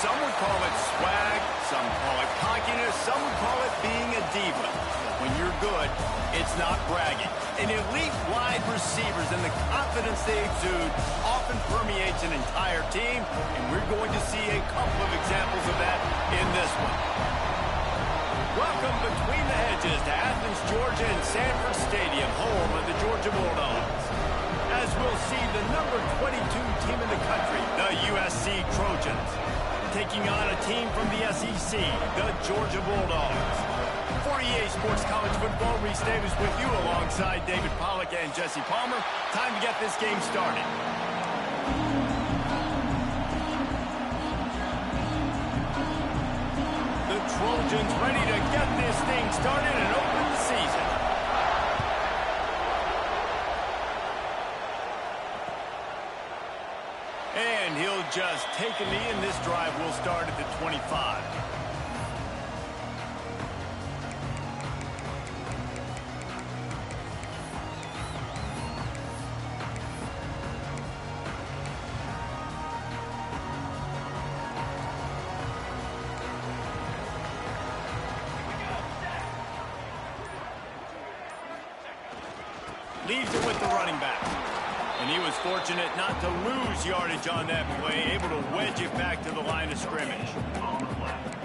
Some would call it swag, some call it cockiness, some would call it being a diva. When you're good, it's not bragging. And elite wide receivers and the confidence they exude often permeates an entire team, and we're going to see a couple of examples of that in this one. Welcome between the hedges to Athens, Georgia and Sanford Stadium, home of the Georgia Bulldogs. As we'll see the number 22 team in the country, the USC Trojans, taking on a team from the SEC, the Georgia Bulldogs. For EA Sports College Football, Reese Davis with you alongside David Pollack and Jesse Palmer. Time to get this game started. The Trojans ready to get this thing started and open the season. And he'll just take a knee, and this drive will start at the 25. Leaves it with the running back. And he was fortunate not to lose yardage on that play, able to wedge it back to the line of scrimmage.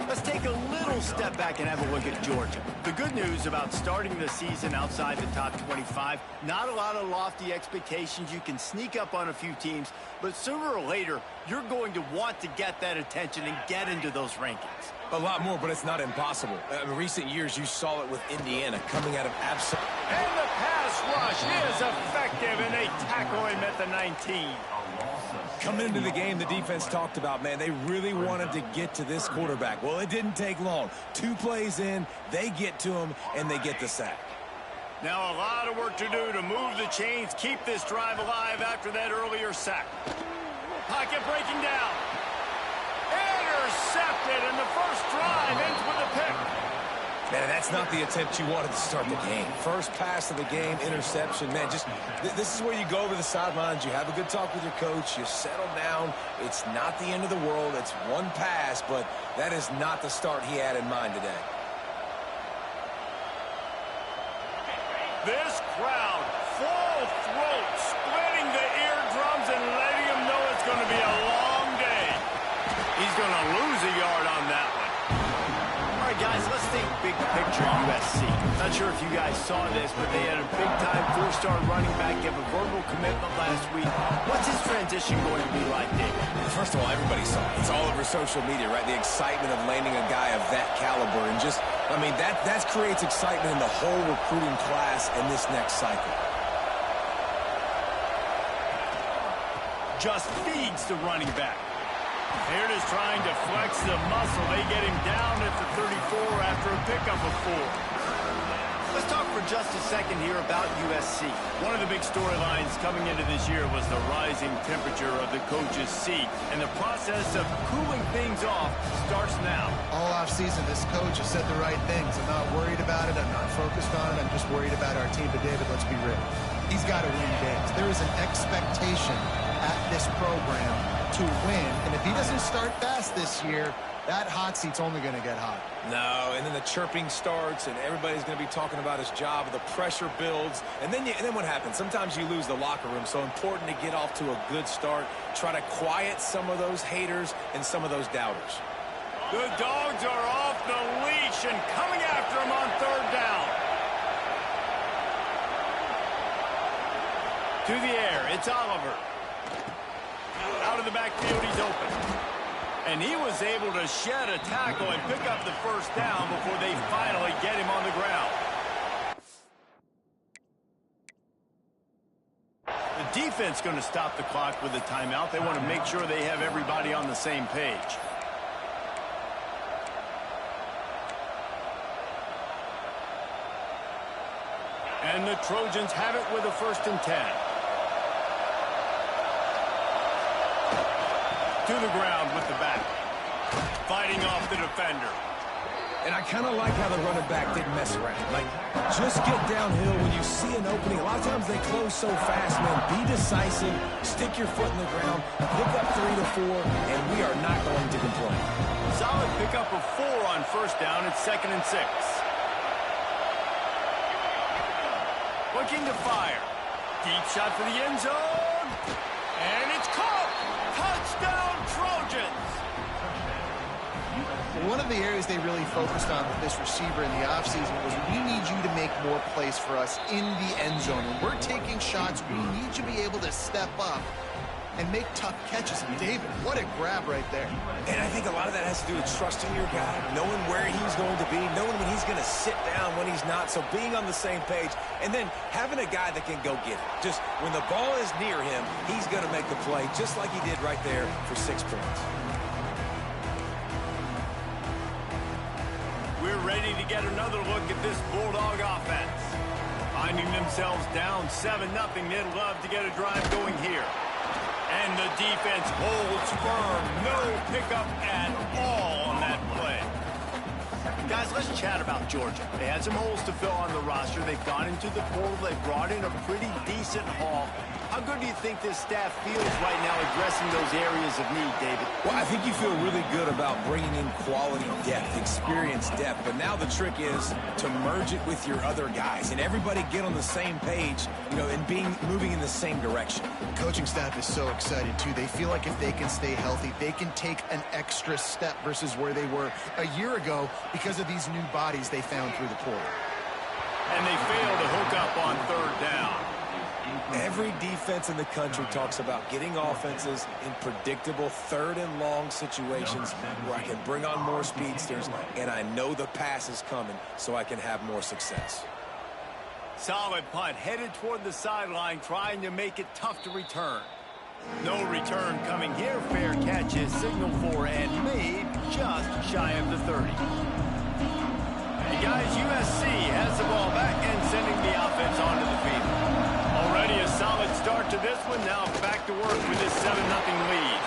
Let's take a little step back and have a look at Georgia. The good news about starting the season outside the top 25, not a lot of lofty expectations. You can sneak up on a few teams, but sooner or later, you're going to want to get that attention and get into those rankings. A lot more, but it's not impossible. In recent years, you saw it with Indiana coming out of absolute... And the pass rush is effective, and they tackle him at the 19. Coming into the game, the defense talked about, man, they really wanted to get to this quarterback. Well, it didn't take long. 2 plays in, they get to him, and they get the sack. Now a lot of work to do to move the chains, keep this drive alive after that earlier sack. Pocket breaking down. Intercepted, and the first drive ends with a pick. Man, that's not the attempt you wanted to start the game. First pass of the game, interception. Man, just this is where you go over the sidelines. You have a good talk with your coach. You settle down. It's not the end of the world. It's one pass, but that is not the start he had in mind today. This crowd, full throat, splitting the eardrums and letting them know it's going to be a long day. He's going to lose a yard on that one. All right, guys, let's think big picture USC. Not sure if you guys saw this, but they had a big-time 4-star running back give a verbal commitment last week. What's his transition going to be like, David? First of all, everybody saw it. It's all over social media, right? The excitement of landing a guy of that caliber. And just, I mean, that creates excitement in the whole recruiting class in this next cycle. Just feeds the running back. Here it is trying to flex the muscle. They get him down at the 34 after a pickup of 4. Let's talk for just a second here about USC. One of the big storylines coming into this year was the rising temperature of the coach's seat. And the process of cooling things off starts now. All offseason, this coach has said the right things. I'm not worried about it. I'm not focused on it. I'm just worried about our team. But, David, let's be real. He's got to win games. There is an expectation at this program to win, and if he doesn't start fast this year, that hot seat's only going to get hot. No, and then the chirping starts, and everybody's going to be talking about his job. The pressure builds, and then what happens? Sometimes you lose the locker room, so important to get off to a good start. Try to quiet some of those haters and some of those doubters. The Dogs are off the leash and coming after him on 3rd down. To the air, it's Oliver. Out of the backfield, he's open. And he was able to shed a tackle and pick up the 1st down before they finally get him on the ground. The defense going to stop the clock with a timeout. They want to make sure they have everybody on the same page. And the Trojans have it with a 1st and 10. To the ground with the back. Fighting off the defender. And I kind of like how the running back didn't mess around. Like, just get downhill when you see an opening. A lot of times they close so fast, man. Be decisive. Stick your foot in the ground. Pick up 3 to 4, and we are not going to complain. play. Solid pickup of 4 on first down. It's 2nd and 6. Looking to fire. Deep shot for the end zone. And it's caught. Touchdown, Trojans. One of the areas they really focused on with this receiver in the offseason was we need you to make more plays for us in the end zone. When we're taking shots, we need you to be able to step up and make tough catches. And David, what a grab right there. And I think a lot of that has to do with trusting your guy, knowing where he's going to be, knowing when he's going to sit down, when he's not. So being on the same page, and then having a guy that can go get it. Just when the ball is near him, he's going to make the play, just like he did right there for 6 points. We're ready to get another look at this Bulldog offense. Finding themselves down 7-0, they'd love to get a drive going here. And the defense holds firm. No pickup at all on that play. Guys, let's chat about Georgia. They had some holes to fill on the roster. They've gone into the portal. They brought in a pretty decent haul. How good do you think this staff feels right now addressing those areas of need, David? Well, I think you feel really good about bringing in quality depth, experience depth. But now the trick is to merge it with your other guys and everybody get on the same page, and moving in the same direction. The coaching staff is so excited, too. They feel like if they can stay healthy, they can take an extra step versus where they were a year ago because of these new bodies they found through the portal. And they fail to hook up on 3rd down. Every defense in the country talks about getting offenses in predictable 3rd and long situations where I can bring on more speedsters and I know the pass is coming so I can have more success. Solid punt headed toward the sideline, trying to make it tough to return. No return coming here. Fair catch is signaled for and made just shy of the 30. And guys, USC has the ball back and sending the offense onto the field. Already a solid start to this one. Now back to work with this 7-0 lead.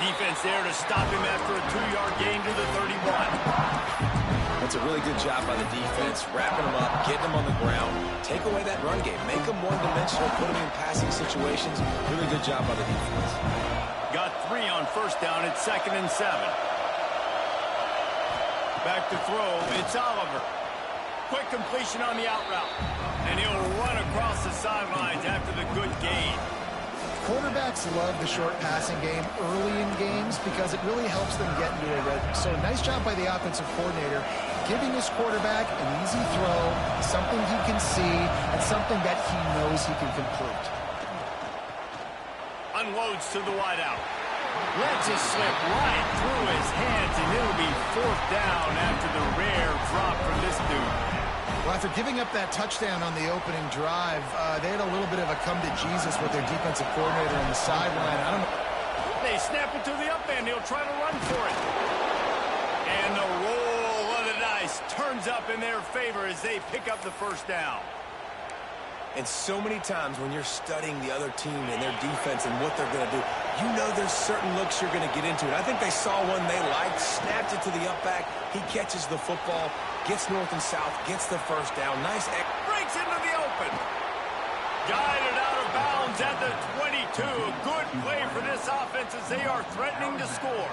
Defense there to stop him after a 2-yard gain to the 31. That's a really good job by the defense, wrapping them up, getting them on the ground, take away that run game, make them one-dimensional, put them in passing situations. Really good job by the defense. Got 3 on first down. It's 2nd and 7. Back to throw. It's Oliver. Quick completion on the out route. And he'll run across the sidelines after the good gain. Quarterbacks love the short passing game early in games because it really helps them get into a rhythm. So nice job by the offensive coordinator giving his quarterback an easy throw, something he can see, and something that he knows he can complete. Unloads to the wideout. Lets it slip right through his hands, and it'll be 4th down after the rare drop from this dude. Well, after giving up that touchdown on the opening drive, they had a little bit of a come to Jesus with their defensive coordinator on the sideline. I don't know. They snap it to the up end. He'll try to run for it. And the roll of the dice turns up in their favor as they pick up the 1st down. And so many times when you're studying the other team and their defense and what they're going to do, you know there's certain looks you're going to get into. And I think they saw one they liked, snapped it to the up back. He catches the football, gets north and south, gets the 1st down. Nice. Breaks into the open. Guided out of bounds at the 22. Good play for this offense as they are threatening to score.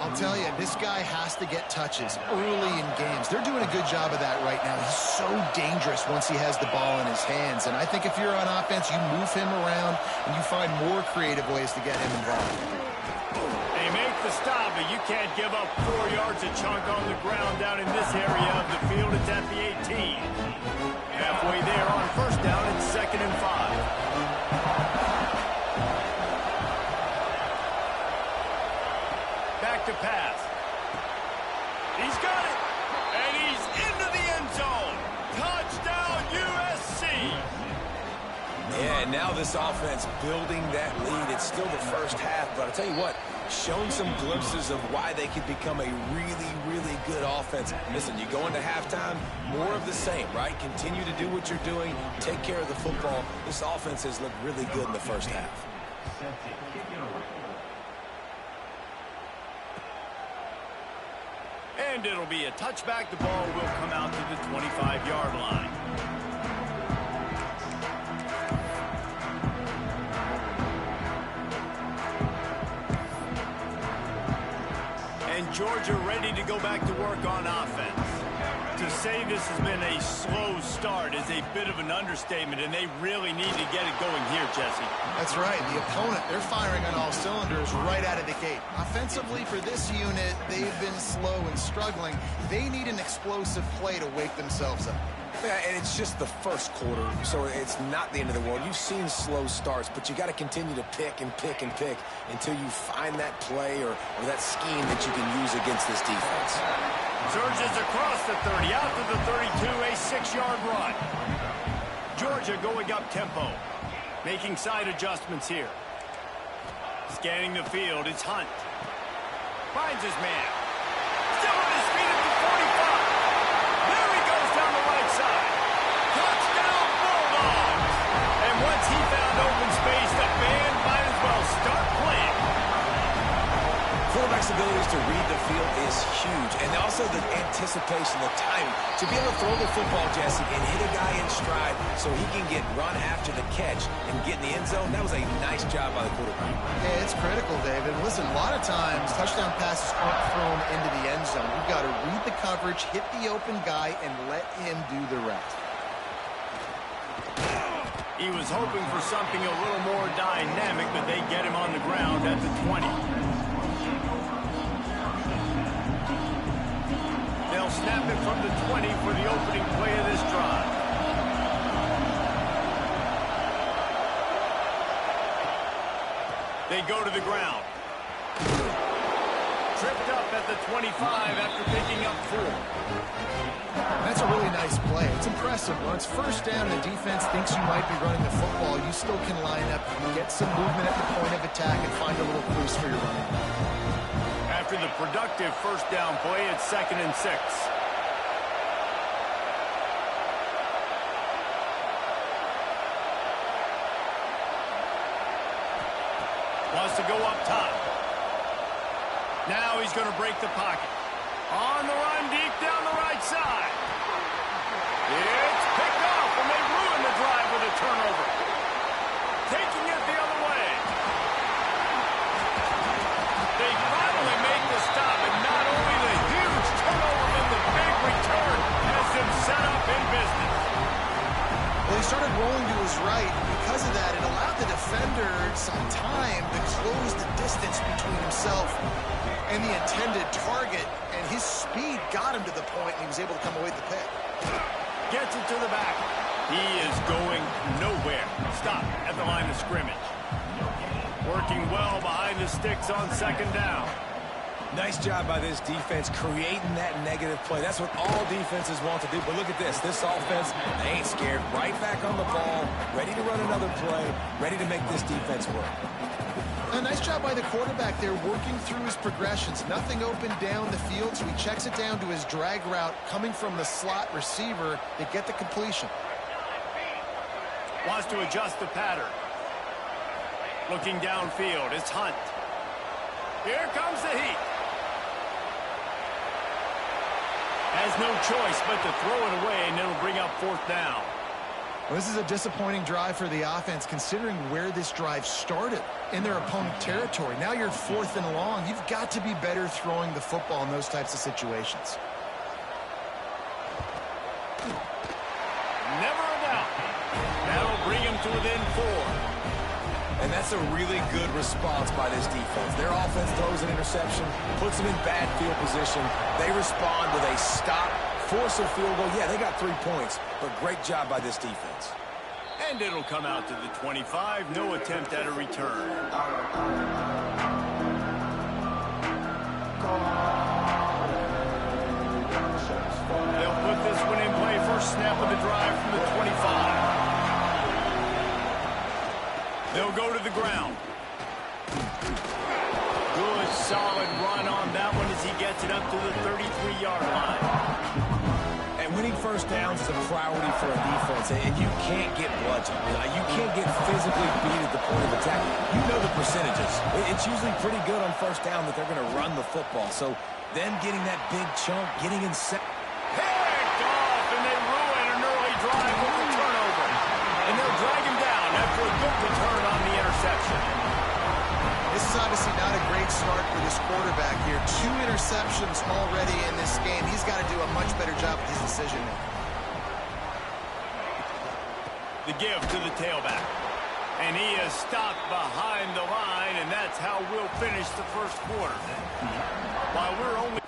I'll tell you, this guy has to get touches early in games. They're doing a good job of that right now. He's so dangerous once he has the ball in his hands. And I think if you're on offense, you move him around and you find more creative ways to get him involved. They make the stop, but you can't give up 4 yards a chunk on the ground down in this area of the field. It's at the 18. Halfway there on first down, it's 2nd and 5. Back to pass. He's got it. And he's into the end zone. Touchdown, USC. Yeah, and now this offense building that lead. It's still the first half, but I'll tell you what, shown some glimpses of why they could become a really, really good offense. Listen, you go into halftime, more of the same, right? Continue to do what you're doing, take care of the football. This offense has looked really good in the first half. And it'll be a touchback. The ball will come out to the 25-yard line. Georgia ready to go back to work on offense. To say this has been a slow start is a bit of an understatement, and they really need to get it going here, Jesse. That's right. The opponent, they're firing on all cylinders right out of the gate. Offensively, for this unit, they've been slow and struggling. They need an explosive play to wake themselves up. Yeah, and it's just the first quarter, so it's not the end of the world. You've seen slow starts, but you got to continue to pick and pick and pick until you find that play or that scheme that you can use against this defense. Surges across the 30, out to the 32, a 6-yard run. Georgia going up tempo, making side adjustments here. Scanning the field, it's Hunt. Finds his man. Still on his feet at the 45. There he goes down the right side. Touchdown, Bulldogs! And once he found open space, the band might as well start playing. Quarterback's abilities to read the field is huge, and also the anticipation, the timing. To be able to throw the football, Jesse, and hit a guy in stride so he can get run after the catch and get in the end zone, that was a nice job by the quarterback. Yeah, it's critical, David. Listen, a lot of times, touchdown passes aren't thrown into the end zone. You've got to read the coverage, hit the open guy, and let him do the rest. He was hoping for something a little more dynamic, but they get him on the ground at the 20. They'll snap it from the 20 for the opening play of this drive. They go to the ground. Tripped up at the 25 after picking up 4. That's a really nice play. It's impressive. When it's first down and the defense thinks you might be running the football, you still can line up, get some movement at the point of attack, and find a little crease for your running. After the productive first down play, it's 2nd and 6. Wants to go up top. Now he's going to break the pocket. On the run deep down the right side. It's picked off, and they ruin the drive with a turnover. Taking it the other way. They finally make the stop, and not only the huge turnover, but the big return has them set up in business. Well, he started rolling to his right. Because of that, it allowed the defender some time to close the distance between himself and the intended target, and his speed got him to the point, and he was able to come away with the pick. Gets it to the back. He is going nowhere. Stop at the line of scrimmage. Working well behind the sticks on 2nd down. Nice job by this defense creating that negative play. That's what all defenses want to do. But look at this. This offense, they ain't scared. Right back on the ball, ready to run another play, ready to make this defense work. A nice job by the quarterback there, working through his progressions. Nothing open down the field, so he checks it down to his drag route coming from the slot receiver to get the completion. Wants to adjust the pattern. Looking downfield, it's Hunt. Here comes the heat. Has no choice but to throw it away, and it'll bring up 4th down. Well, this is a disappointing drive for the offense, considering where this drive started in their opponent territory. Now you're 4th and long. You've got to be better throwing the football in those types of situations. Never a doubt. That'll bring him to within 4. And that's a really good response by this defense. Their offense throws an interception, puts them in bad field position. They respond with a stop, force a field goal. Yeah, they got 3 points, but great job by this defense. And it'll come out to the 25. No attempt at a return. They'll put this one in play. First snap of the drive from the 25. They'll go to the ground. Good, solid run on that one as he gets it up to the 33-yard line. And winning first downs is a priority for a defense, and you can't get bludgeoned. You can't get physically beat at the point of attack. You know the percentages. It's usually pretty good on first down that they're going to run the football. So them getting that big chunk, getting in set. Picked off, and they ruin an early drive with the turnover. And they'll drag him down after a good return on the interception. This is obviously not a great bad start for this quarterback here. 2 interceptions already in this game. He's got to do a much better job with his decision-making. The give to the tailback. And he is stopped behind the line, and that's how we'll finish the first quarter. While we're only...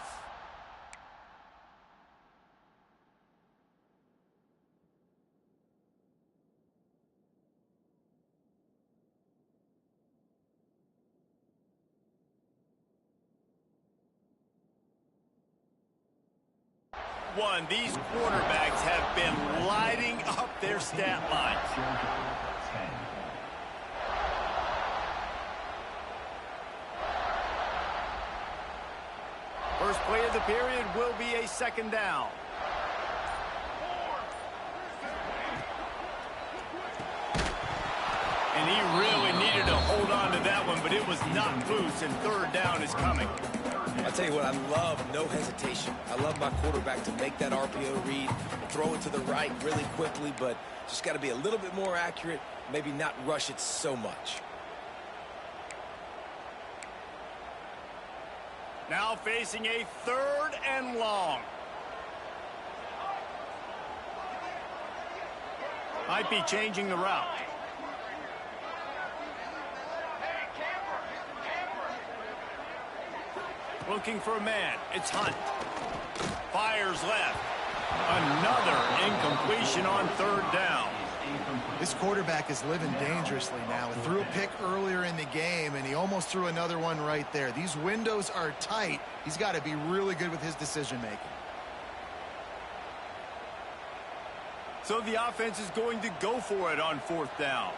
These quarterbacks have been lighting up their stat lines. First play of the period will be a second down. And he really needed to hold on to that one, but it was not loose, and third down is coming. I'll tell you what, I love no hesitation. I love my quarterback to make that RPO read, throw it to the right really quickly, but just got to be a little bit more accurate, maybe not rush it so much. Now facing a 3rd and long. Might be changing the route. Looking for a man. It's Hunt. Fires left. Another incompletion on 3rd down. This quarterback is living dangerously now. He threw a pick earlier in the game, and he almost threw another one right there. These windows are tight. He's got to be really good with his decision-making. So the offense is going to go for it on 4th down.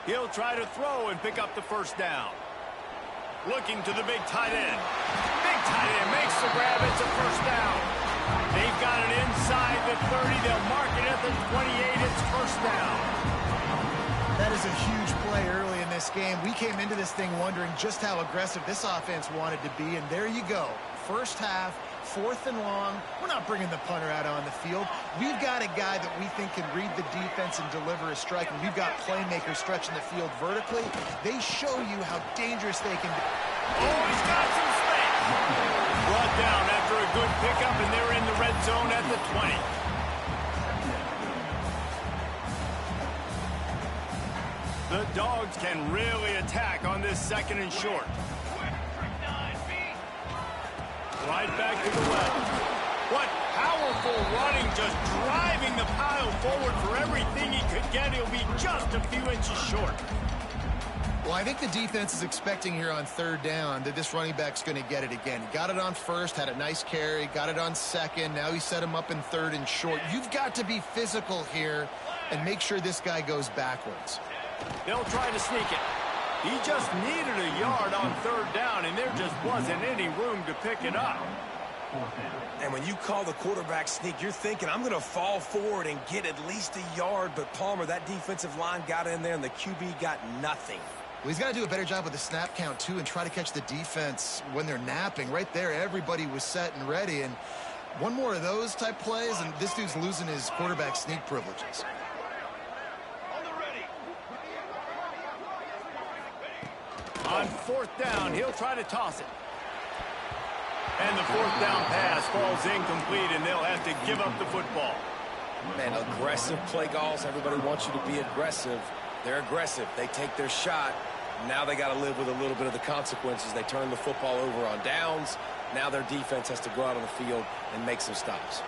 He'll try to throw and pick up the first down. Looking to the big tight end. Big tight end makes the grab. It's a first down. They've got it inside the 30. They'll mark it at the 28. It's first down. That is a huge play early in this game. We came into this thing wondering just how aggressive this offense wanted to be, and there you go. First half, 4th and long. We're not bringing the punter out on the field. We've got a guy that we think can read the defense and deliver a strike, and we've got playmakers stretching the field vertically. They show you how dangerous they can be. Oh, he's got some space. Brought down after a good pickup, and they're in the red zone at the 20. The Dogs can really attack on this 2nd and short. Right back to the left. What powerful running, just driving the pile forward for everything he could get. He'll be just a few inches short. Well, I think the defense is expecting here on 3rd down that this running back's going to get it again. He got it on 1st, had a nice carry, got it on 2nd. Now he set him up in 3rd and short. You've got to be physical here and make sure this guy goes backwards. They'll try to sneak it. He just needed a yard on 3rd down, and there just wasn't any room to pick it up. And when you call the quarterback sneak, you're thinking, I'm going to fall forward and get at least a yard. But, Palmer, that defensive line got in there, and the QB got nothing. Well, he's got to do a better job with the snap count, too, and try to catch the defense when they're napping. Right there, everybody was set and ready. And one more of those type plays, and this dude's losing his quarterback sneak privileges. On 4th down, he'll try to toss it. And the 4th down pass falls incomplete, and they'll have to give up the football. Man, aggressive play calls. Everybody wants you to be aggressive. They're aggressive. They take their shot. Now they got to live with a little bit of the consequences. They turn the football over on downs. Now their defense has to go out on the field and make some stops.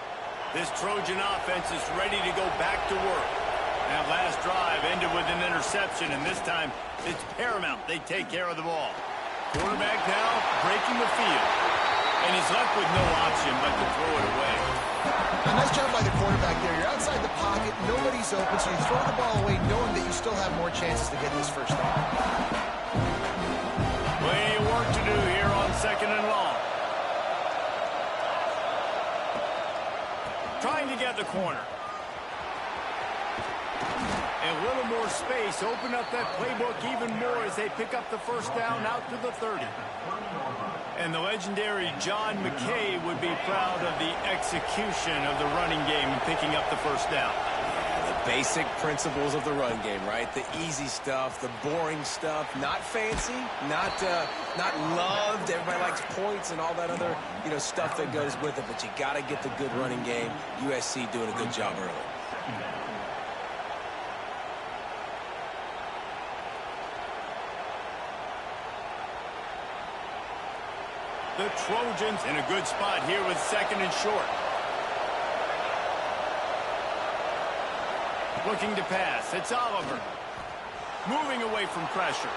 This Trojan offense is ready to go back to work. That last drive ended with an interception, and this time it's paramount they take care of the ball. Quarterback now breaking the field, and he's left with no option but to throw it away. A nice job by the quarterback there. You're outside the pocket, nobody's open, so you throw the ball away knowing that you still have more chances to get this first down. Plenty of work to do here on 2nd and long. Trying to get the corner. A little more space, open up that playbook even more as they pick up the first down out to the 30. And the legendary John McKay would be proud of the execution of the running game and picking up the first down. The basic principles of the run game, right? The easy stuff, the boring stuff, not fancy, not loved. Everybody likes points and all that other, stuff that goes with it. But you got to get the good running game. USC doing a good job early. The Trojans in a good spot here with 2nd and short. Looking to pass. It's Oliver. Moving away from pressure.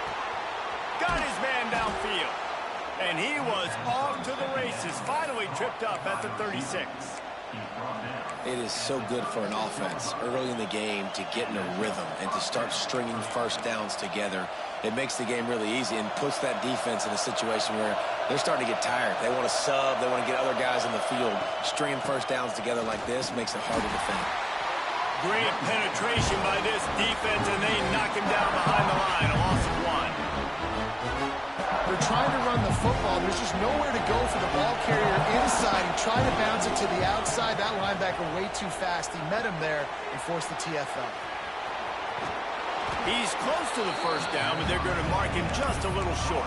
Got his man downfield. And he was off to the races. Finally tripped up at the 36. It is so good for an offense early in the game to get in a rhythm and to start stringing first downs together. It makes the game really easy and puts that defense in a situation where they're starting to get tired. They want to sub. They want to get other guys in the field. Stringing first downs together like this makes it hard to defend. Great penetration by this defense, and they knock him down behind the line. A loss of 1. They're trying to run the football. There's just nowhere to go for the ball carrier inside. He tried to bounce it to the outside. That linebacker way too fast. He met him there and forced the TFL. He's close to the first down, but they're going to mark him just a little short.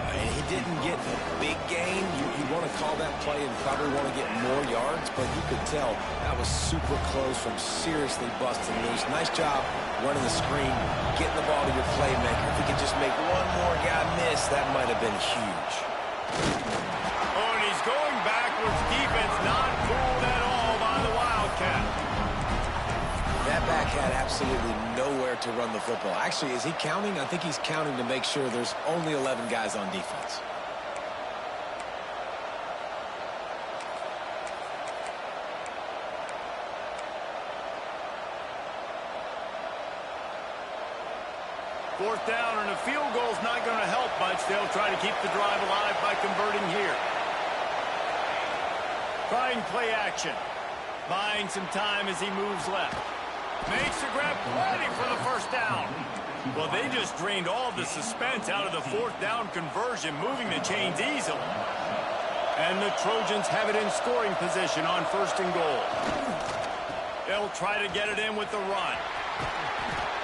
And he didn't get a big gain. You want to call that play and probably want to get more yards, but you could tell that was super close from seriously busting loose. Nice job running the screen, getting the ball to your playmaker. If he could just make one more guy miss, that might have been huge. Oh, and he's going backwards. Defense not fooled at all by the Wildcat. That back had absolutely nowhere to run the football. Actually, is he counting? I think he's counting to make sure there's only 11 guys on defense. Fourth down, and a field goal's not going to help much. They'll try to keep the drive alive by converting here. Trying play action. Buying some time as he moves left. Makes the grab, ready for the first down. Well, they just drained all the suspense out of the fourth down conversion, moving the chains easily. And the Trojans have it in scoring position on 1st and goal. They'll try to get it in with the run.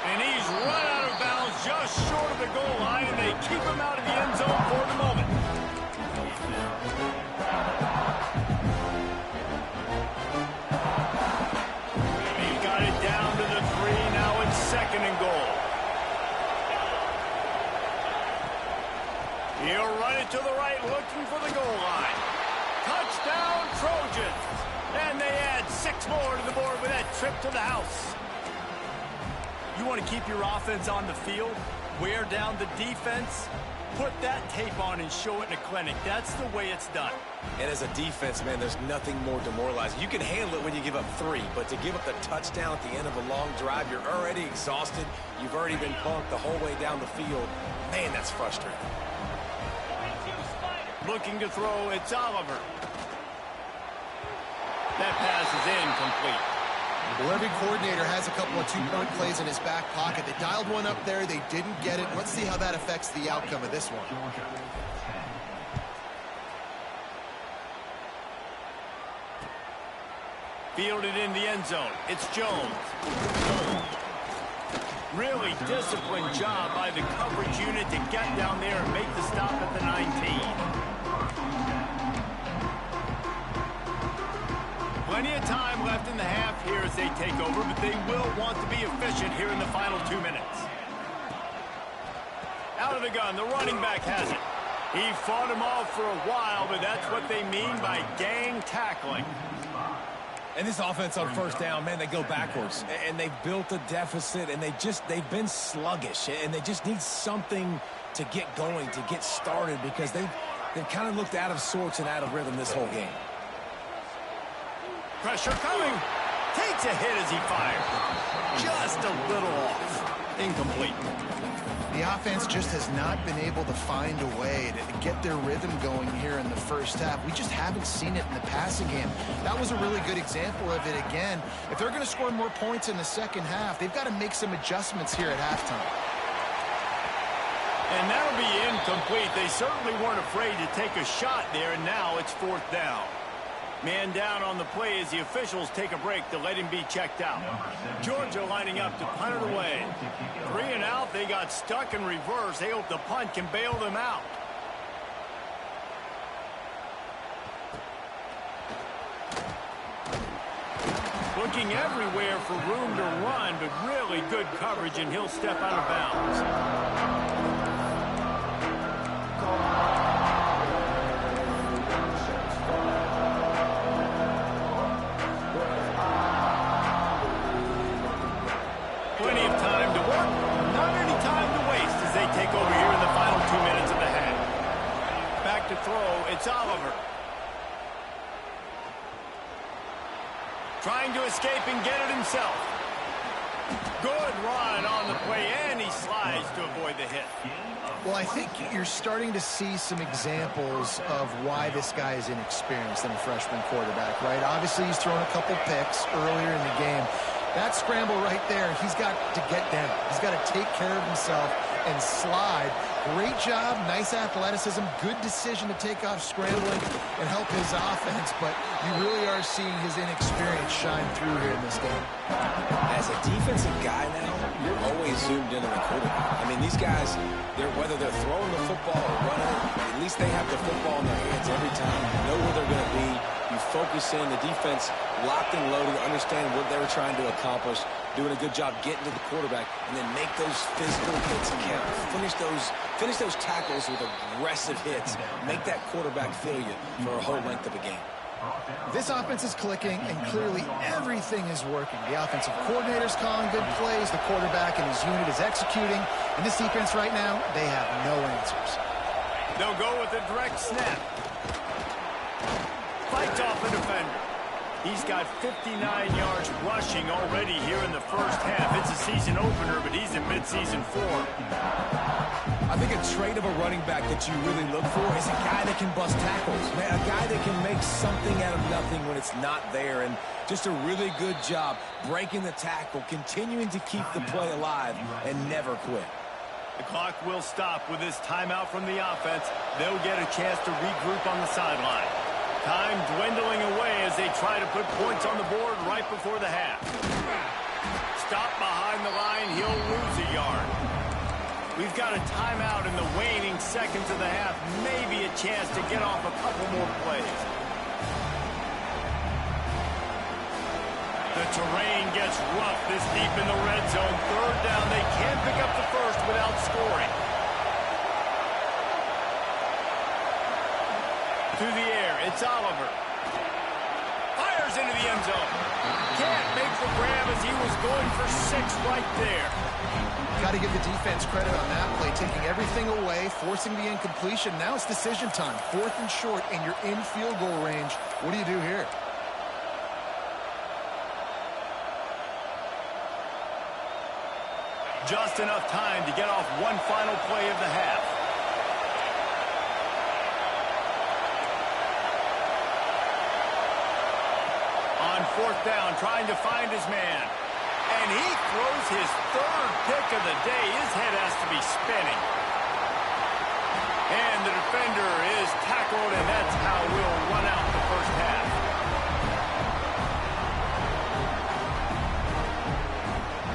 And he's run out of bounds just short of the goal line, and they keep him out of the end zone for the moment. He got it down to the 3. Now it's 2nd and goal. He'll run it to the right, looking for the goal line. Touchdown, Trojans. And they add 6 more to the board with that trip to the house. You want to keep your offense on the field, wear down the defense, put that tape on and show it in a clinic. That's the way it's done. And as a defense, man, there's nothing more demoralizing. You can handle it when you give up 3, but to give up the touchdown at the end of a long drive, you're already exhausted. You've already been punked the whole way down the field. Man, that's frustrating. Looking to throw, it's Oliver. That pass is incomplete. Well, every coordinator has a couple of 2-point plays in his back pocket. They dialed one up there. They didn't get it. Let's see how that affects the outcome of this one. Fielded in the end zone. It's Jones. Really disciplined job by the coverage unit to get down there and make the stop at the 19. Plenty of time left in the half here as they take over, but they will want to be efficient here in the final 2 minutes. Out of the gun, the running back has it. He fought him off for a while, but that's what they mean by gang tackling. And this offense on first down, man, they go backwards. And they've built a deficit, and they've been sluggish. And they just need something to get going, to get started, because they've kind of looked out of sorts and out of rhythm this whole game. Pressure coming. Takes a hit as he fires. Just a little off. Incomplete. The offense just has not been able to find a way to get their rhythm going here in the first half. We just haven't seen it in the passing game. That was a really good example of it again. If they're going to score more points in the second half, they've got to make some adjustments here at halftime. And that'll be incomplete. They certainly weren't afraid to take a shot there, and now it's 4th down. Man down on the play as the officials take a break to let him be checked out. Georgia lining up to punt it away. 3 and out. They got stuck in reverse. They hope the punt can bail them out. Looking everywhere for room to run, but really good coverage, and he'll step out of bounds. Plenty of time to work, not any time to waste as they take over here in the final 2 minutes of the half. Back to throw, it's Oliver. Trying to escape and get it himself. Good run on the play, and he slides to avoid the hit. Well, I think you're starting to see some examples of why this guy is inexperienced in a freshman quarterback, right? Obviously, he's thrown a couple picks earlier in the game. That scramble right there, he's got to get down. He's got to take care of himself and slide. Great job, nice athleticism, good decision to take off scrambling and help his offense, but you really are seeing his inexperience shine through here in this game. As a defensive guy now, you're always zoomed in on the quarterback. I mean, these guys, whether they're throwing the football or running it, at least they have the football in their hands every time. You know where they're going to be. You focus in, the defense locked and loaded, understand what they were trying to accomplish, doing a good job getting to the quarterback, and then make those physical hits count. Finish those tackles with aggressive hits. Make that quarterback feel you for a whole length of a game. This offense is clicking, and clearly everything is working. The offensive coordinator's calling good plays, the quarterback and his unit is executing, and this defense right now, they have no answers. They'll go with a direct snap. Fights off the defender. He's got 59 yards rushing already here in the first half. It's a season opener, but he's in midseason form. I think a trait of a running back that you really look for is a guy that can bust tackles. Man, a guy that can make something out of nothing when it's not there. And just a really good job breaking the tackle, continuing to keep the play alive, and never quit. The clock will stop with this timeout from the offense. They'll get a chance to regroup on the sideline. Time dwindling away as they try to put points on the board right before the half. Stop behind the line. He'll lose a yard. We've got a timeout in the waning seconds of the half. Maybe a chance to get off a couple more plays. The terrain gets rough this deep in the red zone. Third down. They can't pick up the first without scoring. Through the air, it's Oliver. Fires into the end zone. Can't make the grab as he was going for 6 right there. Got to give the defense credit on that play, taking everything away, forcing the incompletion. Now it's decision time. 4th and short, and you're in field goal range. What do you do here? Just enough time to get off one final play of the half. On 4th down, trying to find his man. And he throws his 3rd pick of the day. His head has to be spinning. And the defender is tackled, and that's how we'll run out the first half.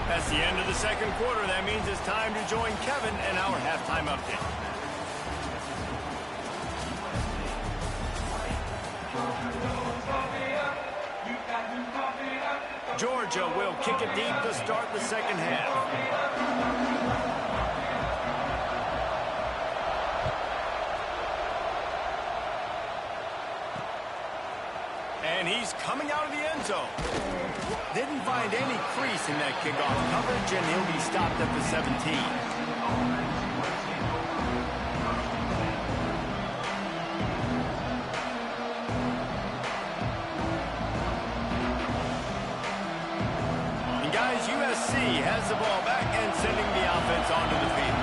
That's the end of the second quarter. That means it's time to join Kevin and our halftime update. Georgia will kick it deep to start the second half. And he's coming out of the end zone. Didn't find any crease in that kickoff coverage, and he'll be stopped at the 17. USC has the ball back and sending the offense onto the field.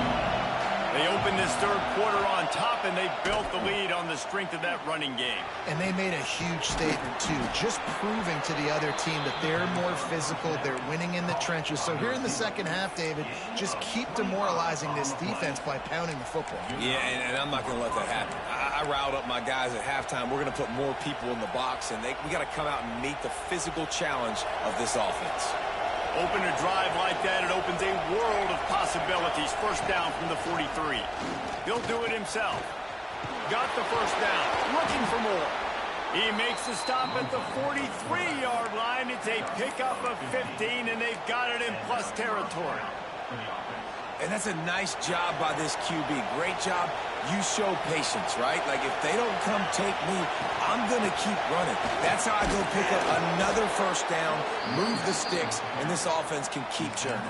They opened this third quarter on top, and they built the lead on the strength of that running game. And they made a huge statement, too, just proving to the other team that they're more physical, they're winning in the trenches. So here in the second half, David, just keep demoralizing this defense by pounding the football. Yeah, and I'm not going to let that happen. I riled up my guys at halftime. We're going to put more people in the box, and we got to come out and meet the physical challenge of this offense. Open a drive like that, it opens a world of possibilities. First down from the 43. He'll do it himself. Got the first down, looking for more. He makes the stop at the 43-yard line. It's a pickup of 15, and they've got it in plus territory. And that's a nice job by this QB. Great job. You show patience, right? Like, if they don't come take me, I'm going to keep running. That's how I go pick up another first down, move the sticks, and this offense can keep churning.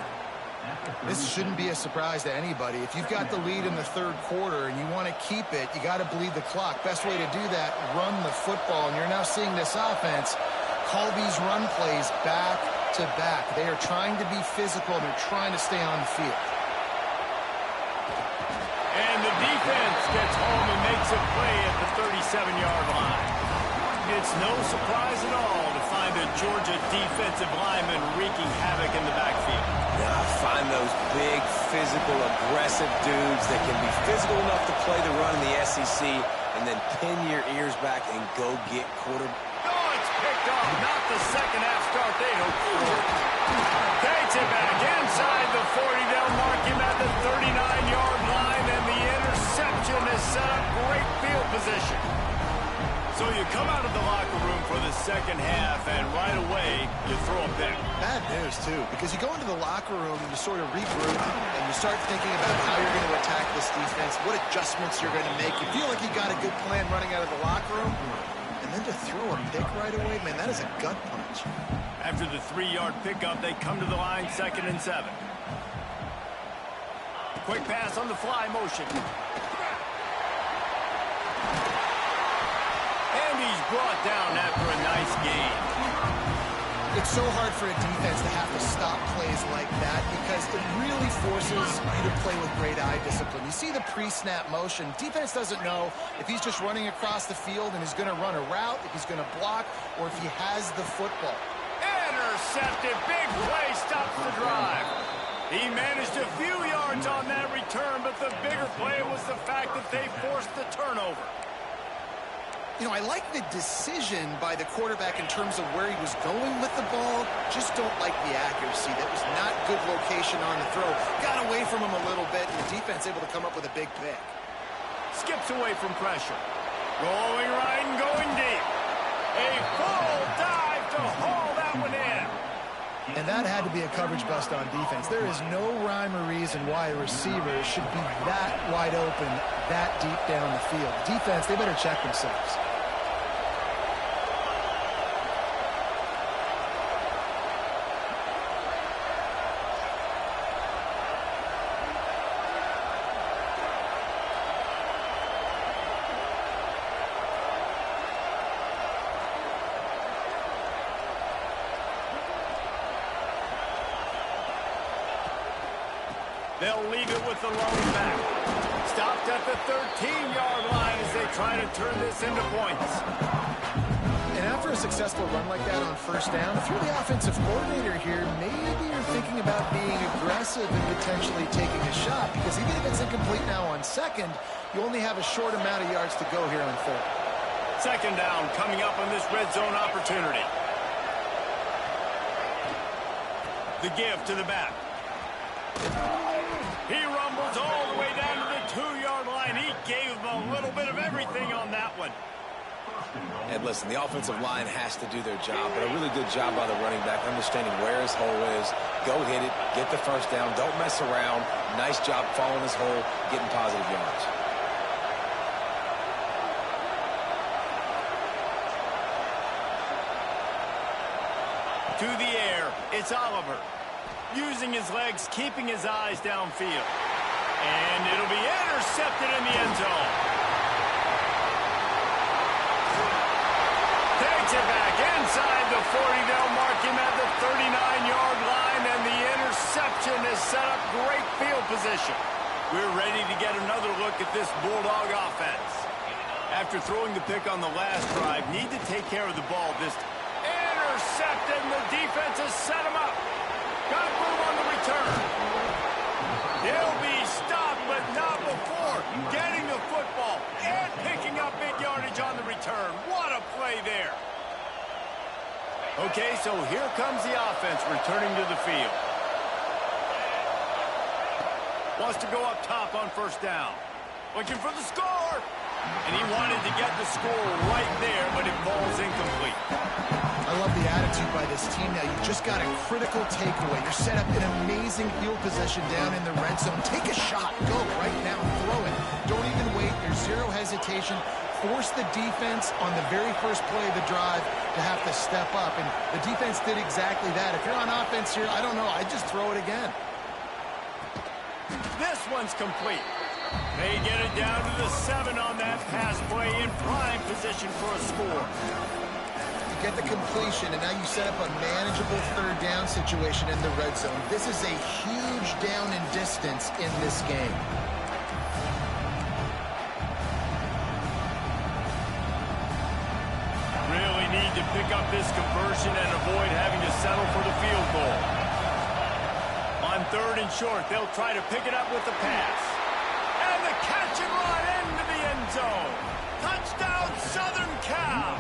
This shouldn't be a surprise to anybody. If you've got the lead in the third quarter and you want to keep it, you got to bleed the clock. Best way to do that, run the football. And you're now seeing this offense call these run plays back to back. They are trying to be physical. They're trying to stay on the field. And the defense gets home and makes a play at the 37-yard line. It's no surprise at all to find a Georgia defensive lineman wreaking havoc in the backfield. Yeah, find those big, physical, aggressive dudes that can be physical enough to play the run in the SEC and then pin your ears back and go get quarterback. Oh, it's picked off. Not the second half start they hoped for. Takes it back inside the 40. They'll mark him at the 39-yard line, and the interception has set up great field position. So you come out of the locker room for the second half, and right away, you throw a pick. Bad news, too, because you go into the locker room and you sort of regroup, and you start thinking about how you're going to attack this defense, what adjustments you're going to make. You feel like you got a good plan running out of the locker room, and then to throw a pick right away, man, that is a gut punch. After the 3-yard pickup, they come to the line, 2nd and 7. Quick pass on the fly motion. And he's brought down after a nice gain. It's so hard for a defense to have to stop plays like that because it really forces you to play with great eye discipline. You see the pre-snap motion. Defense doesn't know if he's just running across the field and he's going to run a route, if he's going to block, or if he has the football. Intercepted. Big play stops the drive. He managed a few yards on that return, but the bigger play was the fact that they forced the turnover. You know, I like the decision by the quarterback in terms of where he was going with the ball. Just don't like the accuracy. That was not good location on the throw. Got away from him a little bit, and the defense able to come up with a big pick. Skips away from pressure. Going right and going deep. A full dive to haul that one in. And that had to be a coverage bust on defense. There is no rhyme or reason why a receiver should be that wide open, that deep down the field. Defense, they better check themselves. They'll leave it with the lone back. Stopped at the 13-yard line as they try to turn this into points. And after a successful run like that on first down, if you're the offensive coordinator here, maybe you're thinking about being aggressive and potentially taking a shot, because even if it's incomplete now on second, you only have a short amount of yards to go here on third. Second down coming up on this red zone opportunity. The give to the back. He rumbles all the way down to the 2-yard line. He gave him a little bit of everything on that one. And listen, the offensive line has to do their job, but a really good job by the running back, understanding where his hole is. Go hit it, get the first down, don't mess around. Nice job following his hole, getting positive yards. To the air, it's Oliver. Using his legs, keeping his eyes downfield. And it'll be intercepted in the end zone. Takes it back inside the 40. They'll mark him at the 39-yard line, and the interception has set up great field position. We're ready to get another look at this Bulldog offense. After throwing the pick on the last drive, need to take care of the ball this time. Intercepted, and the defense has set him up. Got room on the return. He'll be stopped, but not before getting the football and picking up big yardage on the return. What a play there. Okay, so here comes the offense returning to the field. Wants to go up top on first down. Looking for the score. And he wanted to get the score right there, but it falls incomplete. I love the attitude by this team now. You just got a critical takeaway. You're set up in amazing field position down in the red zone. Take a shot. Go right now. Throw it. Don't even wait. There's zero hesitation. Force the defense on the very first play of the drive to have to step up. And the defense did exactly that. If you're on offense here, I don't know. I'd just throw it again. This one's complete. They get it down to the 7 on that pass play in prime position for a score. You get the completion, and now you set up a manageable third down situation in the red zone. This is a huge down in distance in this game. Really need to pick up this conversion and avoid having to settle for the field goal. On 3rd and short, they'll try to pick it up with the pass. And the catch and run into the end zone. Touchdown, Southern Cal.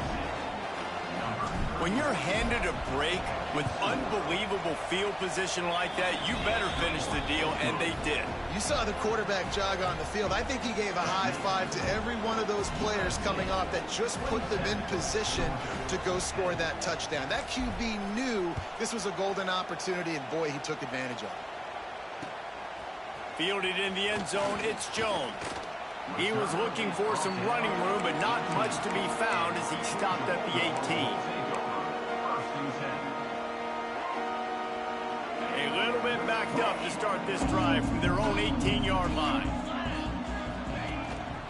When you're handed a break with unbelievable field position like that, you better finish the deal, and they did. You saw the quarterback jog on the field. I think he gave a high five to every one of those players coming off that just put them in position to go score that touchdown. That QB knew this was a golden opportunity, and boy, he took advantage of it. Fielded in the end zone, it's Jones. He was looking for some running room, but not much to be found as he stopped at the 18. A little bit backed up to start this drive from their own 18-yard line.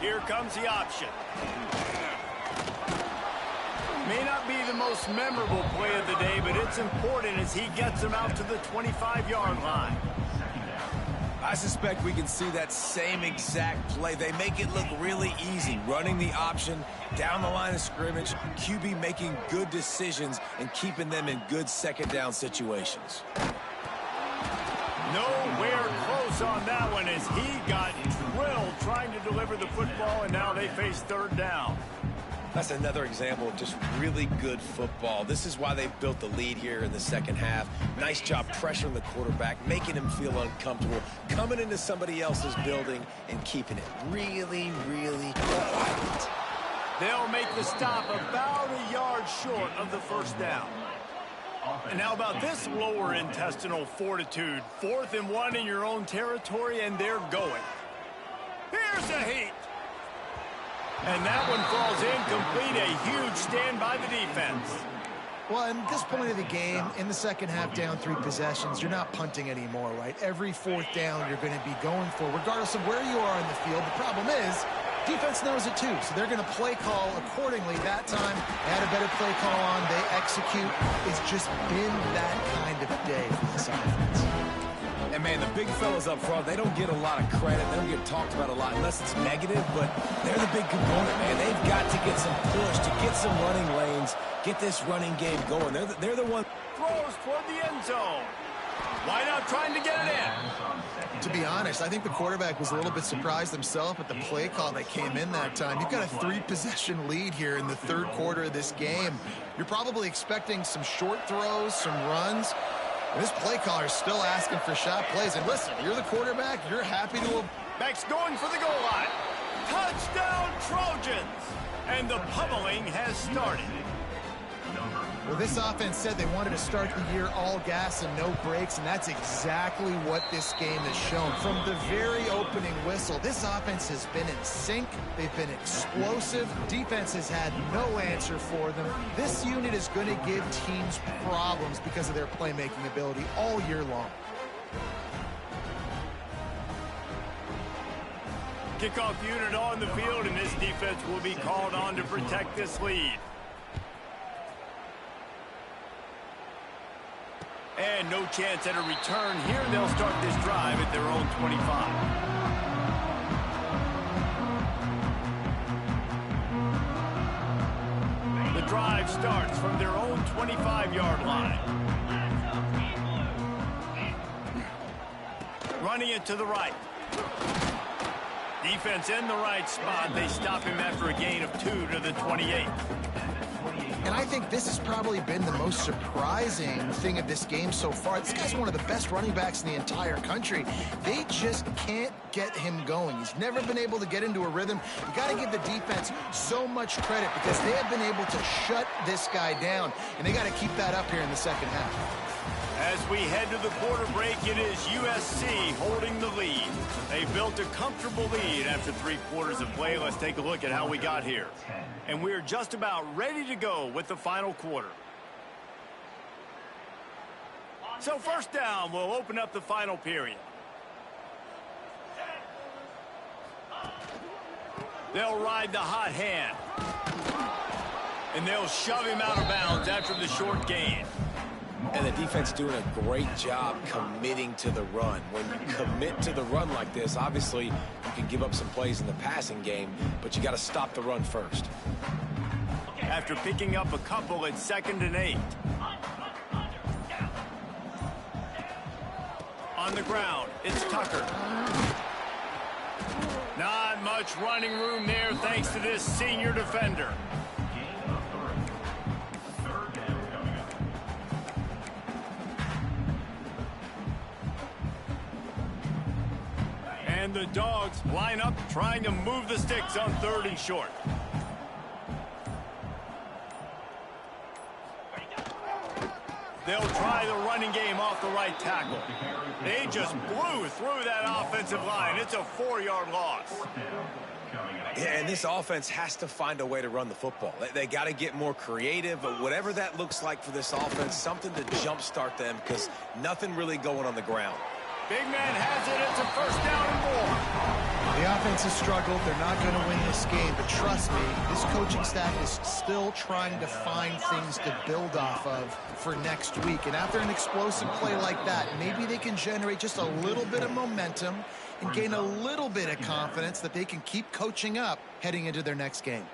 Here comes the option. May not be the most memorable play of the day, but it's important as he gets them out to the 25-yard line. I suspect we can see that same exact play. They make it look really easy, running the option down the line of scrimmage, QB making good decisions and keeping them in good second down situations. Nowhere close on that one as he got drilled trying to deliver the football, and now they face 3rd down. That's another example of just really good football. This is why they built the lead here in the second half. Nice job pressuring the quarterback, making him feel uncomfortable, coming into somebody else's building and keeping it really, really quiet. They'll make the stop about a yard short of the first down. And how about this lower intestinal fortitude? 4th and 1 in your own territory, and they're going. Here's a heat. And that one falls incomplete. A huge stand by the defense. Well, at this point of the game, in the second half, down 3 possessions, you're not punting anymore, right? Every 4th down you're going to be going for, regardless of where you are in the field. The problem is, defense knows it too, so they're going to play call accordingly. That time, they had a better play call on. They execute. It's just been that kind of day for this offense. And, man, the big fellas up front, they don't get a lot of credit. They don't get talked about a lot unless it's negative, but they're the big component, man. They've got to get some push, to get some running lanes, get this running game going. They're the one. Throws toward the end zone. Why not trying to get it in? To be honest, I think the quarterback was a little bit surprised himself at the play call that came in that time. You've got a 3-possession lead here in the 3rd quarter of this game. You're probably expecting some short throws, some runs. And this play caller is still asking for shot plays. And listen, you're the quarterback. You're happy to... Max going for the goal line. Touchdown, Trojans. And the pummeling has started. Well, this offense said they wanted to start the year all gas and no brakes, and that's exactly what this game has shown. From the very opening whistle, this offense has been in sync. They've been explosive. Defense has had no answer for them. This unit is going to give teams problems because of their playmaking ability all year long. Kickoff unit on the field, and this defense will be called on to protect this lead. And no chance at a return here. They'll start this drive at their own 25. The drive starts from their own 25-yard line. Running it to the right. Defense in the right spot. They stop him after a gain of 2 to the 28. And I think this has probably been the most surprising thing of this game so far. This guy's one of the best running backs in the entire country. They just can't get him going. He's never been able to get into a rhythm. You got to give the defense so much credit because they have been able to shut this guy down, and they got to keep that up here in the second half. As we head to the quarter break, it is USC holding the lead. They built a comfortable lead after 3 quarters of play. Let's take a look at how we got here. And we're just about ready to go with the final quarter. So first down, we'll open up the final period. They'll ride the hot hand. And they'll shove him out of bounds after the short gain. And the defense doing a great job committing to the run. When you commit to the run like this, obviously you can give up some plays in the passing game, but you got to stop the run first. After picking up a couple at 2nd and 8. On the ground, it's Tucker. Not much running room there thanks to this senior defender. And the Dogs line up trying to move the sticks on 3rd and short. They'll try the running game off the right tackle. They just blew through that offensive line. It's a 4-yard loss. Yeah, and this offense has to find a way to run the football. They got to get more creative, but whatever that looks like for this offense, something to jumpstart them because nothing really going on the ground. Big man has it. It's a 1st down and more. The offense has struggled. They're not going to win this game. But trust me, this coaching staff is still trying to find things to build off of for next week. And after an explosive play like that, maybe they can generate just a little bit of momentum and gain a little bit of confidence that they can keep coaching up heading into their next game.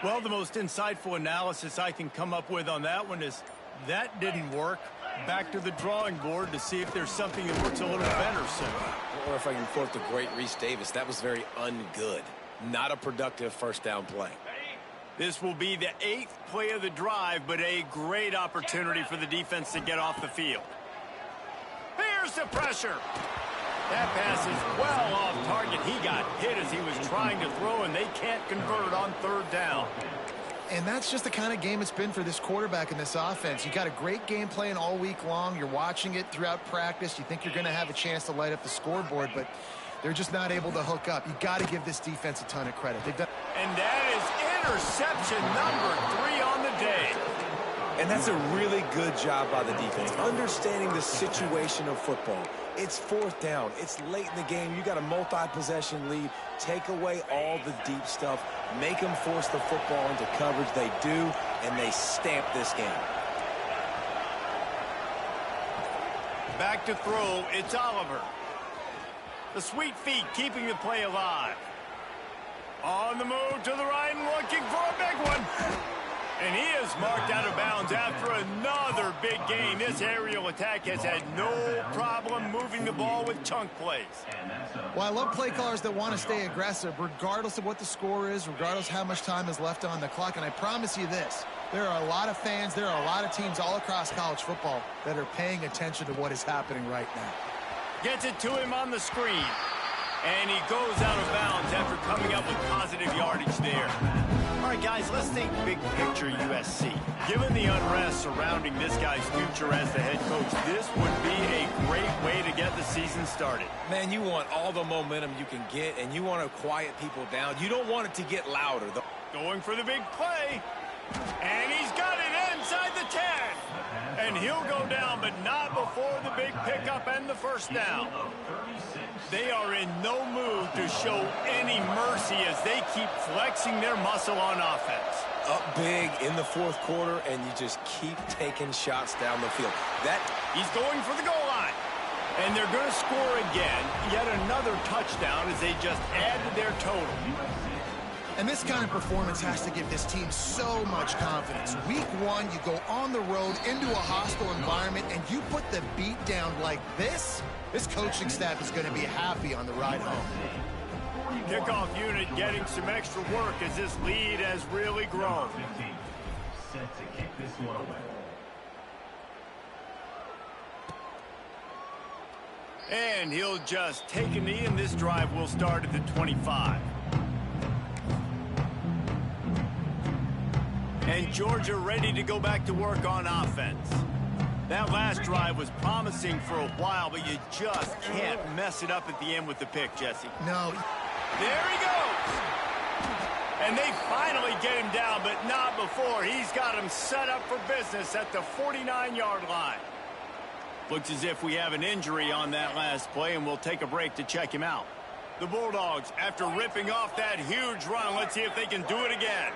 Well, the most insightful analysis I can come up with on that one is that didn't work. Back to the drawing board to see if there's something that works a little better soon. Or if I can quote the great Reese Davis, that was very ungood. Not a productive 1st down play. This will be the 8th play of the drive, but a great opportunity for the defense to get off the field. Here's the pressure. That pass is well off target. He got hit as he was trying to throw, and they can't convert on 3rd down. And that's just the kind of game it's been for this quarterback in this offense. You got a great game plan all week long. You're watching it throughout practice. You think you're going to have a chance to light up the scoreboard, but they're just not able to hook up. You got to give this defense a ton of credit. They've done. And that is interception number 3 on the day. And that's a really good job by the defense, understanding the situation of football. It's 4th down. It's late in the game. You got a multi-possession lead. Take away all the deep stuff. Make them force the football into coverage. They do, and they stamp this game. Back to throw. It's Oliver. The sweet feet keeping the play alive. On the move to the right and looking for a big one. And he is marked out of bounds after another big gain. This aerial attack has had no problem moving the ball with chunk plays. Well, I love play callers that want to stay aggressive, regardless of what the score is, regardless how much time is left on the clock. And I promise you this, there are a lot of fans, there are a lot of teams all across college football that are paying attention to what is happening right now. Gets it to him on the screen. And he goes out of bounds after coming up with positive yardage there. All right, guys, let's think big picture USC. Given the unrest surrounding this guy's future as the head coach, this would be a great way to get the season started. Man, you want all the momentum you can get, and you want to quiet people down. You don't want it to get louder. Going for the big play. And he's got it inside the 10. And he'll go down, but not before the big pickup and the 1st down. They are in no mood to show any mercy as they keep flexing their muscle on offense. up big in the fourth quarter, and you just keep taking shots down the field. He's going for the goal line. And they're going to score again. Yet another touchdown as they just add to their total. And this kind of performance has to give this team so much confidence. Week 1, you go on the road into a hostile environment, and you put the beat down like this. This coaching staff is going to be happy on the ride home. Kickoff unit getting some extra work as this lead has really grown. Set to kick this one away. And he'll just take a knee, and this drive will start at the 25. And Georgia ready to go back to work on offense. That last drive was promising for a while, but you just can't mess it up at the end with the pick, Jesse. No. There he goes. And they finally get him down, but not before. He's got him set up for business at the 49-yard line. Looks as if we have an injury on that last play, and we'll take a break to check him out. The Bulldogs, after ripping off that huge run, let's see if they can do it again.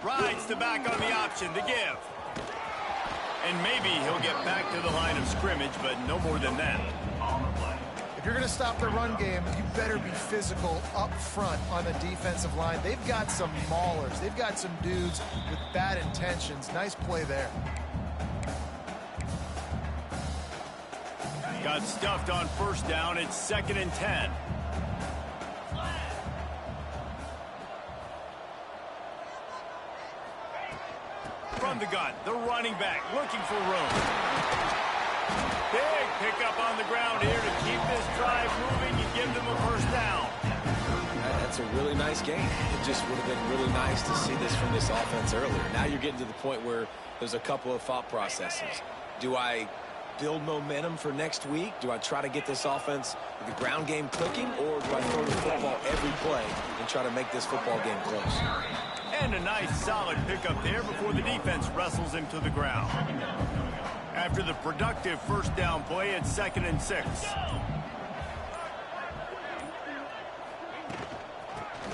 Rides the back on the option to give. And maybe he'll get back to the line of scrimmage, but no more than that. If you're going to stop the run game, you better be physical up front on the defensive line. They've got some maulers. They've got some dudes with bad intentions. Nice play there. Got stuffed on first down. It's 2nd and 10. From the gun, the running back looking for room. Big pickup on the ground here to keep this drive moving and give them a first down. That's a really nice game. It just would have been really nice to see this from this offense earlier. Now you're getting to the point where there's a couple of thought processes. Do I build momentum for next week? Do I try to get this offense, the ground game clicking, or do I throw the football every play and try to make this football game close? And a nice solid pickup there before the defense wrestles him to the ground. After the productive first down play, it's 2nd and 6.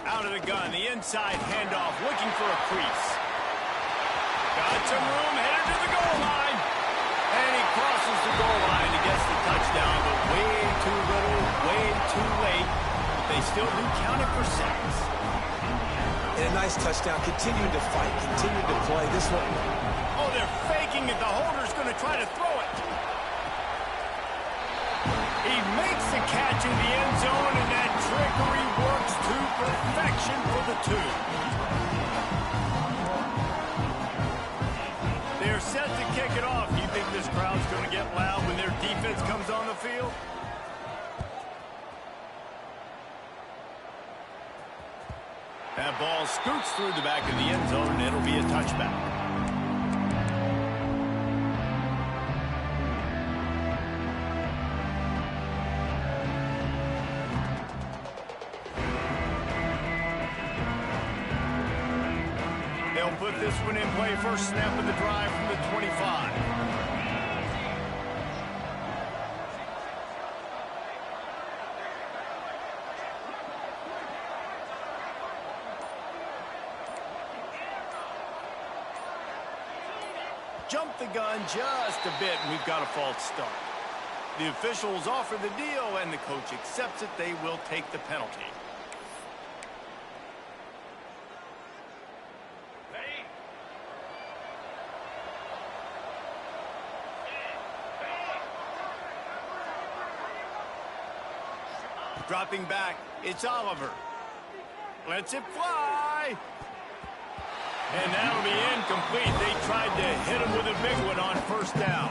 Out of the gun, the inside handoff, looking for a crease. Got some room, headed to the goal line. And he crosses the goal line and gets the touchdown, but way too little, way too late. But they still do count it for 6. And a nice touchdown, continuing to fight, continuing to play. This one. Oh, they're faking it. The holder's going to try to throw it. He makes the catch in the end zone, and that trickery works to perfection for the 2. They're set to kick it off. Do you think this crowd's going to get loud when their defense comes on the field? That ball scoots through the back of the end zone, and it'll be a touchback. They'll put this one in play. First snap of the drive from the 25. Jump the gun just a bit, and we've got a false start. The officials offer the deal, and the coach accepts it. They will take the penalty. Dropping back, it's Oliver. Lets it fly. And that'll be incomplete. They tried to hit him with a big one on first down.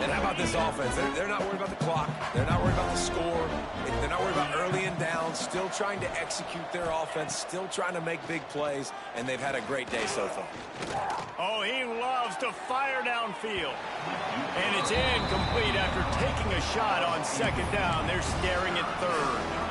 And how about this offense? They're not worried about the clock. They're not worried about the score. They're not worried about early and down. Still trying to execute their offense. Still trying to make big plays. And they've had a great day so far. Oh, he loves to fire downfield. And it's incomplete after taking a shot on second down. They're staring at third.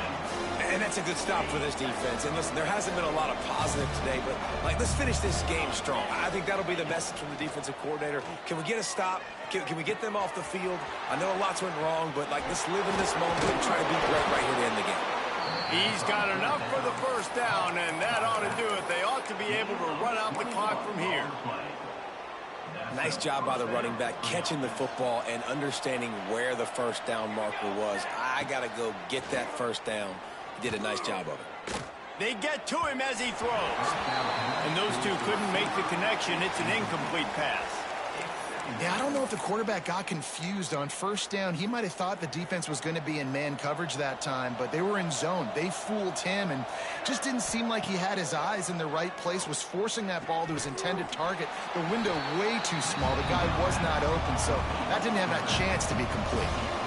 And that's a good stop for this defense. And listen, there hasn't been a lot of positive today, but let's finish this game strong. I think that'll be the message from the defensive coordinator. Can we get a stop? Can we get them off the field? I know a lot's went wrong, but let's live in this moment and try to be great right here to end the game. He's got enough for the first down, and that ought to do it. They ought to be able to run out the clock from here. Nice job by the running back, catching the football and understanding where the first down marker was. I got to go get that first down. He did a nice job of it. They get to him as he throws. And those two couldn't make the connection. It's an incomplete pass. Yeah, I don't know if the quarterback got confused on first down. He might have thought the defense was going to be in man coverage that time, but they were in zone. They fooled him and just didn't seem like he had his eyes in the right place, was forcing that ball to his intended target. The window way too small. The guy was not open, so that didn't have that chance to be complete.